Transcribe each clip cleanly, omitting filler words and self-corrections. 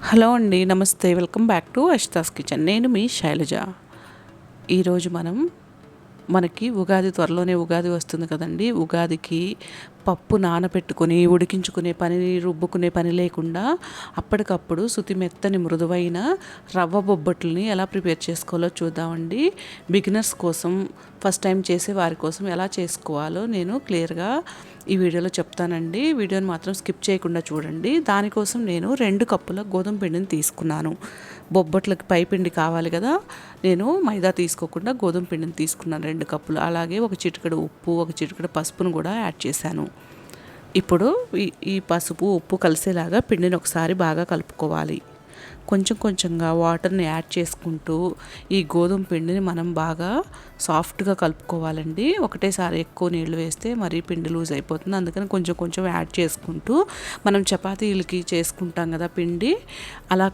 Hello అండి, నమస్తే. Welcome back to Ashita's kitchen. నేను మీ శైలజ. ఈరోజు మనకి ఉగాది త్వరలోనే ఉగాది వస్తుంది కదండి. ఉగాదికి పప్పు నానబెట్టుకొని ఉడికించుకునే పని, రుబ్బుకునే పని లేకుండా అప్పటికప్పుడు శుతి మెత్తని మృదువైన రవ్వ బొబ్బట్లని ఎలా ప్రిపేర్ చేసుకోవాలో చూద్దామండి. బిగినర్స్ కోసం, ఫస్ట్ టైం చేసే వారి కోసం ఎలా చేసుకోవాలో నేను క్లియర్గా ఈ వీడియోలో చెప్తానండి. వీడియోని మాత్రం స్కిప్ చేయకుండా చూడండి. దానికోసం నేను 2 కప్పుల గోధుమ పిండిని తీసుకున్నాను. బొబ్బట్లకి పై పిండి కావాలి కదా, నేను మైదా తీసుకోకుండా గోధుమ పిండిని తీసుకున్నాను 2 కప్పులు. అలాగే ఒక చిటికెడు ఉప్పు, ఒక చిటికెడు పసుపును కూడా యాడ్ చేశాను. ఇప్పుడు ఈ పసుపు ఉప్పు కలిసేలాగా పిండిని ఒకసారి బాగా కలుపుకోవాలి. కొంచెం కొంచెంగా వాటర్ని యాడ్ చేసుకుంటూ ఈ గోధుమ పిండిని మనం బాగా సాఫ్ట్గా కలుపుకోవాలండి. ఒకటేసారి ఎక్కువ నీళ్ళు వేస్తే మరీ పిండి లూజ్ అయిపోతుంది. అందుకని కొంచెం కొంచెం యాడ్ చేసుకుంటూ మనం చపాతీలకి చేసుకుంటాం కదా పిండి, అలా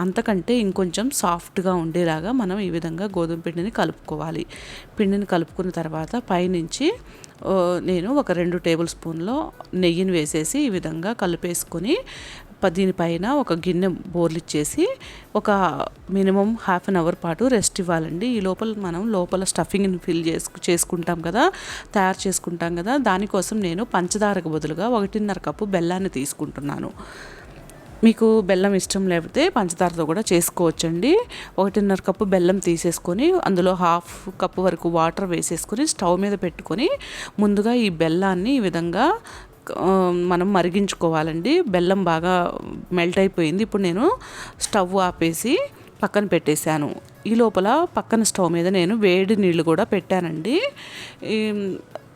అంతకంటే ఇంకొంచెం సాఫ్ట్గా ఉండేలాగా మనం ఈ విధంగా గోధుమ పిండిని కలుపుకోవాలి. పిండిని కలుపుకున్న తర్వాత పైనుంచి నేను ఒక 2 టేబుల్ స్పూన్లు నెయ్యిని వేసేసి ఈ విధంగా కలిపేసుకొని దీనిపైన ఒక గిన్నె బోర్లిచ్చేసి ఒక మినిమం హాఫ్ అన్ అవర్ పాటు రెస్ట్ ఇవ్వాలండి. ఈ మనం లోపల స్టఫింగ్ని చేసుకుంటాం కదా, తయారు చేసుకుంటాం కదా. దానికోసం నేను పంచదారకు బదులుగా 1.5 కప్పు బెల్లాన్ని తీసుకుంటున్నాను. మీకు బెల్లం ఇష్టం లేకపోతే పంచదారతో కూడా చేసుకోవచ్చండి. 1.5 కప్పు బెల్లం తీసేసుకొని అందులో హాఫ్ కప్పు వరకు వాటర్ వేసేసుకొని స్టవ్ మీద పెట్టుకొని ముందుగా ఈ బెల్లాన్ని ఈ విధంగా మనం మరిగించుకోవాలండి. బెల్లం బాగా మెల్ట్ అయిపోయింది. ఇప్పుడు నేను స్టవ్ ఆపేసి పక్కన పెట్టేశాను. ఈ లోపల పక్కన స్టవ్ మీద నేను వేడి నీళ్ళు కూడా పెట్టానండి.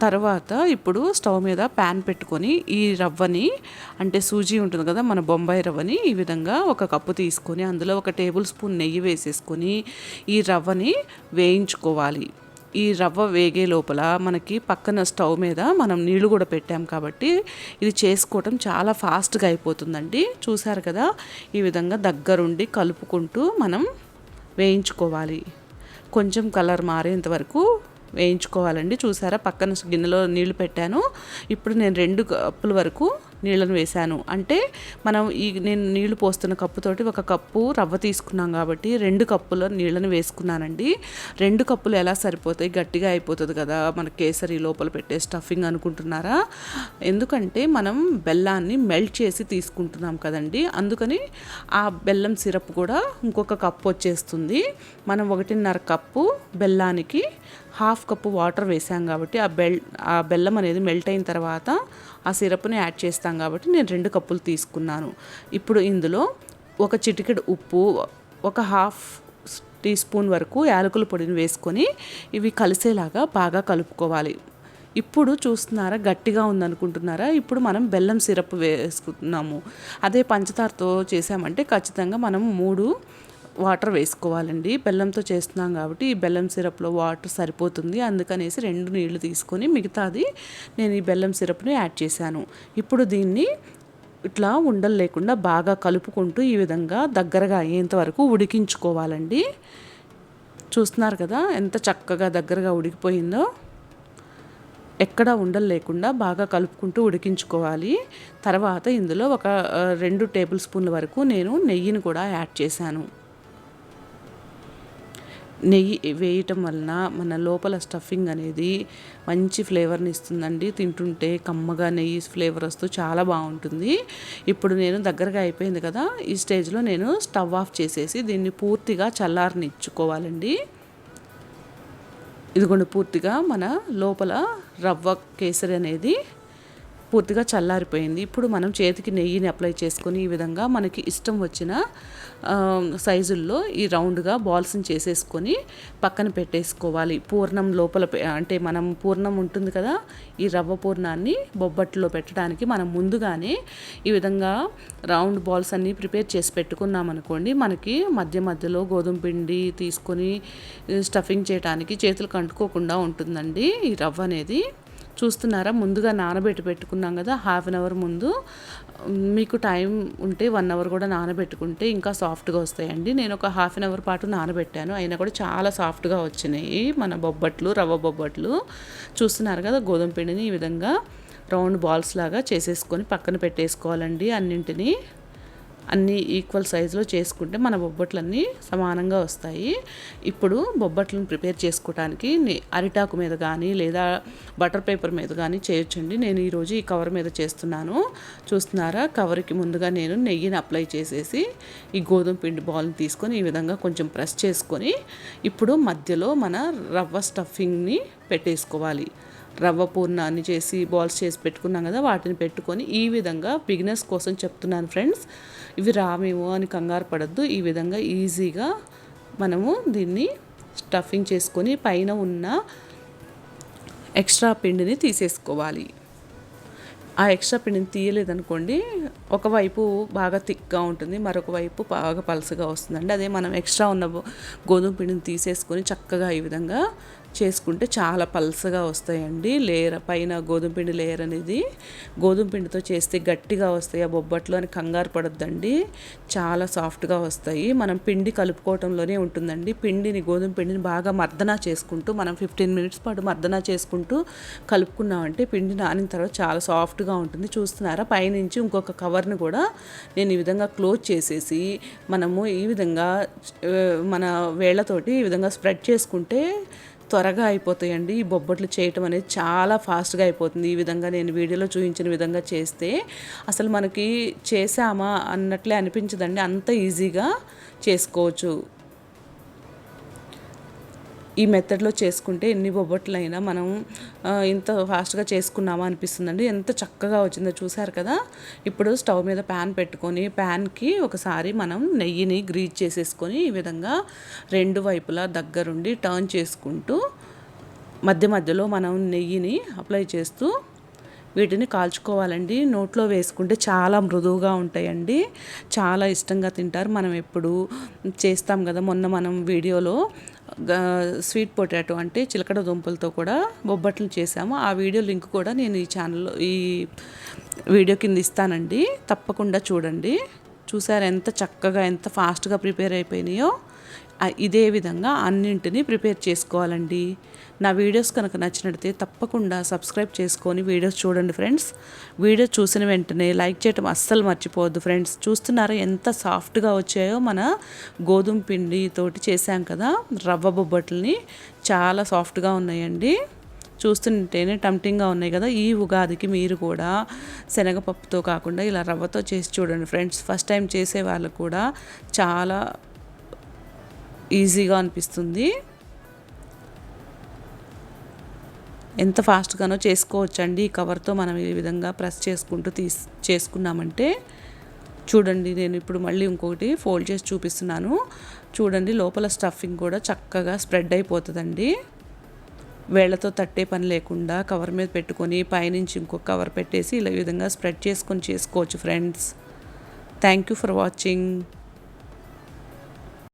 తర్వాత ఇప్పుడు స్టవ్ మీద ప్యాన్ పెట్టుకొని ఈ రవ్వని, అంటే సూజీ ఉంటుంది కదా మన బొంబాయి రవ్వని, ఈ విధంగా 1 కప్పు తీసుకొని అందులో 1 టేబుల్ స్పూన్ నెయ్యి వేసేసుకొని ఈ రవ్వని వేయించుకోవాలి. ఈ రవ్వ వేగే లోపల మనకి పక్కన స్టవ్ మీద మనం నీళ్లు కూడా పెట్టాం కాబట్టి ఇది చేసుకోవటం చాలా ఫాస్ట్గా అయిపోతుందండి. చూసారు కదా, ఈ విధంగా దగ్గరుండి కలుపుకుంటూ మనం వేయించుకోవాలి. కొంచెం కలర్ మారేంత వరకు వేయించుకోవాలండి. చూసారా, పక్కన గిన్నెలో నీళ్లు పెట్టాను. ఇప్పుడు నేను 2 కప్పుల వరకు నీళ్ళను వేశాను. అంటే నేను నీళ్లు పోస్తున్న కప్పుతోటి 1 కప్పు రవ్వ తీసుకున్నాం కాబట్టి 2 కప్పుల నీళ్ళని వేసుకున్నానండి. 2 కప్పులు ఎలా సరిపోతాయి, గట్టిగా అయిపోతుంది కదా మన కేసరి లోపల పెట్టే స్టఫింగ్ అనుకుంటున్నారా? ఎందుకంటే మనం బెల్లాన్ని మెల్ట్ చేసి తీసుకుంటున్నాం కదండి, అందుకని ఆ బెల్లం సిరప్ కూడా ఇంకొక కప్పు వచ్చేస్తుంది. మనం 1.5 కప్పు బెల్లానికి హాఫ్ కప్పు వాటర్ వేసాం కాబట్టి ఆ బెల్లం అనేది మెల్ట్ అయిన తర్వాత ఆ సిరప్ని యాడ్ చేస్తాం కాబట్టి నేను 2 కప్పులు తీసుకున్నాను. ఇప్పుడు ఇందులో ఒక చిటికెడు ఉప్పు, ఒక హాఫ్ టీ స్పూన్ వరకు యాలకుల పొడిని వేసుకొని ఇవి కలిసేలాగా బాగా కలుపుకోవాలి. ఇప్పుడు చూస్తున్నారా, గట్టిగా ఉందనుకుంటున్నారా? ఇప్పుడు మనం బెల్లం సిరప్ వేసుకుంటున్నాము. అదే పంచదారతో చేసామంటే ఖచ్చితంగా మనం 3 వాటర్ వేసుకోవాలండి. బెల్లంతో చేస్తున్నాం కాబట్టి ఈ బెల్లం సిరప్లో వాటర్ సరిపోతుంది. అందుకనేసి 2 నీళ్లు తీసుకొని మిగతాది నేను ఈ బెల్లం సిరప్ని యాడ్ చేశాను. ఇప్పుడు దీన్ని ఇట్లా ఉండలు లేకుండా బాగా కలుపుకుంటూ ఈ విధంగా దగ్గరగా అయ్యేంత వరకు ఉడికించుకోవాలండి. చూస్తున్నారు కదా ఎంత చక్కగా దగ్గరగా ఉడికిపోయిందో. ఎక్కడ ఉండలు లేకుండా బాగా కలుపుకుంటూ ఉడికించుకోవాలి. తర్వాత ఇందులో ఒక 2 టేబుల్ స్పూన్ల వరకు నేను నెయ్యిని కూడా యాడ్ చేశాను. నెయ్యి వేయటం వలన మన లోపల స్టఫింగ్ అనేది మంచి ఫ్లేవర్ని ఇస్తుందండి. తింటుంటే కమ్మగా నెయ్యి ఫ్లేవర్ వస్తూ చాలా బాగుంటుంది. ఇప్పుడు నేను దగ్గరగా అయిపోయింది కదా, ఈ స్టేజ్లో నేను స్టవ్ ఆఫ్ చేసేసి దీన్ని పూర్తిగా చల్లారనిచ్చుకోవాలండి. ఇదిగోండి, పూర్తిగా మన లోపల రవ్వ కేసరి అనేది పూర్తిగా చల్లారిపోయింది. ఇప్పుడు మనం చేతికి నెయ్యిని అప్లై చేసుకొని ఈ విధంగా మనకి ఇష్టం వచ్చిన సైజుల్లో ఈ రౌండ్గా బాల్స్ని చేసేసుకొని పక్కన పెట్టేసుకోవాలి. పూర్ణం లోపల అంటే మనం పూర్ణం ఉంటుంది కదా, ఈ రవ్వ పూర్ణాన్ని బొబ్బట్లో పెట్టడానికి మనం ముందుగానే ఈ విధంగా రౌండ్ బాల్స్ అన్నీ ప్రిపేర్ చేసి పెట్టుకున్నాం అనుకోండి, మనకి మధ్య మధ్యలో గోధుమ పిండి తీసుకొని స్టఫింగ్ చేయడానికి చేతులకు అంటుకోకుండా ఉంటుందండి ఈ రవ్వ అనేది. చూస్తున్నారా, ముందుగా నానబెట్టి పెట్టుకున్నాం కదా హాఫ్ అన్ అవర్ ముందు. మీకు టైం ఉంటే 1 అవర్ కూడా నానబెట్టుకుంటే ఇంకా సాఫ్ట్గా వస్తాయండి. నేను ఒక హాఫ్ అన్ అవర్ పాటు నానబెట్టాను, అయినా కూడా చాలా సాఫ్ట్గా వచ్చినాయి మన బొబ్బట్లు, రవ్వ బొబ్బట్లు. చూస్తున్నారు కదా, గోధుమ పిండిని ఈ విధంగా రౌండ్ బాల్స్ లాగా చేసేసుకొని పక్కన పెట్టేసుకోవాలండి అన్నింటినీ. అన్నీ ఈక్వల్ సైజులో చేసుకుంటే మన బొబ్బట్లన్నీ సమానంగా వస్తాయి. ఇప్పుడు బొబ్బట్లను ప్రిపేర్ చేసుకోవడానికి అరిటాకు మీద కానీ లేదా బటర్ పేపర్ మీద కానీ చేయొచ్చండి. నేను ఈరోజు ఈ కవర్ మీద చేస్తున్నాను. చూస్తున్నారా, కవర్కి ముందుగా నేను నెయ్యిని అప్లై చేసేసి ఈ గోధుమ పిండి బాల్ని తీసుకొని ఈ విధంగా కొంచెం ప్రెస్ చేసుకొని ఇప్పుడు మధ్యలో మన రవ్వ స్టఫింగ్ని పెట్టేసుకోవాలి. రవ్వ పూర్ణాన్ని చేసి బాల్స్ చేసి పెట్టుకున్నాం కదా, వాటిని పెట్టుకొని ఈ విధంగా బిగినర్స్ కోసం చెప్తున్నాను ఫ్రెండ్స్. ఇవి రామేమో అని కంగారు పడద్దు. ఈ విధంగా ఈజీగా మనము దీన్ని స్టఫింగ్ చేసుకొని పైన ఉన్న ఎక్స్ట్రా పిండిని తీసేసుకోవాలి. ఆ ఎక్స్ట్రా పిండిని తీయలేదనుకోండి, ఒకవైపు బాగా థిక్గా ఉంటుంది, మరొక వైపు బాగా పలసగా వస్తుందండి. అదే మనం ఎక్స్ట్రా ఉన్న గోధుమ పిండిని తీసేసుకొని చక్కగా ఈ విధంగా చేసుకుంటే చాలా పలసగా వస్తాయండి. లేయర్ పైన గోధుమ పిండి లేయర్ అనేది గోధుమ పిండితో చేస్తే గట్టిగా వస్తాయి ఆ బొబ్బట్లు అని కంగారు పడొద్దండి. చాలా సాఫ్ట్గా వస్తాయి. మనం పిండి కలుపుకోవటంలోనే ఉంటుందండి. గోధుమ పిండిని బాగా మర్దన చేసుకుంటూ మనం 15 మినిట్స్ పాటు మర్దన చేసుకుంటూ కలుపుకున్నామంటే పిండి నానిన తర్వాత చాలా సాఫ్ట్గా ఉంటుంది. చూస్తున్నారా, పైనుంచి ఇంకొక కవర్ని కూడా నేను ఈ విధంగా క్లోజ్ చేసేసి మనము ఈ విధంగా మన వేళ్ళతోటి ఈ విధంగా స్ప్రెడ్ చేసుకుంటే త్వరగా అయిపోతాయండి. ఈ బొబ్బట్లు చేయటం అనేది చాలా ఫాస్ట్గా అయిపోతుంది. ఈ విధంగా నేను వీడియోలో చూపించిన విధంగా చేస్తే అసలు మనకి చేసామా అన్నట్లే అనిపించదండి. అంత ఈజీగా చేసుకోవచ్చు. ఈ మెథడ్లో చేసుకుంటే ఎన్ని బొబ్బట్లైనా మనం ఇంత ఫాస్ట్గా చేసుకున్నామా అనిపిస్తుందండి. ఎంత చక్కగా వచ్చిందో చూసారు కదా. ఇప్పుడు స్టవ్ మీద ప్యాన్ పెట్టుకొని ప్యాన్కి ఒకసారి మనం నెయ్యిని గ్రీజ్ చేసేసుకొని ఈ విధంగా రెండు వైపులా దగ్గరుండి టర్న్ చేసుకుంటూ మధ్యలో మనం నెయ్యిని అప్లై చేస్తూ వీటిని కాల్చుకోవాలండి. నోట్లో వేసుకుంటే చాలా మృదువుగా ఉంటాయండి. చాలా ఇష్టంగా తింటారు. మనం ఎప్పుడు చేస్తాం కదా, మొన్న మనం వీడియోలో స్వీట్ పొటాటో అంటే చిలకడ దుంపలతో కూడా బొబ్బట్లు చేసాము. ఆ వీడియో లింక్ కూడా నేను ఈ ఛానల్లో ఈ వీడియో కింద ఇస్తానండి, తప్పకుండా చూడండి. చూసారు ఎంత చక్కగా ఎంత ఫాస్ట్గా ప్రిపేర్ అయిపోయినాయో. ఇదే విధంగా అన్నింటినీ ప్రిపేర్ చేసుకోవాలండి. నా వీడియోస్ కనుక నచ్చినట్లయితే తప్పకుండా సబ్స్క్రైబ్ చేసుకొని వీడియోస్ చూడండి ఫ్రెండ్స్. వీడియో చూసిన వెంటనే లైక్ చేయటం అస్సలు మర్చిపోవద్దు ఫ్రెండ్స్. చూస్తున్నారా ఎంత సాఫ్ట్గా వచ్చాయో. మన గోధుమ పిండితోటి చేసాం కదా రవ్వ బొబ్బట్లని, చాలా సాఫ్ట్గా ఉన్నాయండి. చూస్తుంటేనే టెంప్టింగ్గా ఉన్నాయి కదా. ఈ ఉగాదికి మీరు కూడా శనగపప్పుతో కాకుండా ఇలా రవ్వతో చేసి చూడండి ఫ్రెండ్స్. ఫస్ట్ టైం చేసే వాళ్ళకు కూడా చాలా ఈజీగా అనిపిస్తుంది. ఎంత ఫాస్ట్గానో చేసుకోవచ్చండి. ఈ కవర్తో మనం ఈ విధంగా ప్రెస్ చేసుకుంటూ చేసుకున్నామంటే చూడండి. నేను ఇప్పుడు మళ్ళీ ఇంకొకటి ఫోల్డ్ చేసి చూపిస్తున్నాను. చూడండి, లోపల స్టఫింగ్ కూడా చక్కగా స్ప్రెడ్ అయిపోతుందండి. వేళ్లతో తట్టే పని లేకుండా కవర్ మీద పెట్టుకొని పైనుంచి ఇంకొక కవర్ పెట్టేసి ఇలా ఈ విధంగా స్ప్రెడ్ చేసుకొని చేసుకోవచ్చు friends. Thank you for watching.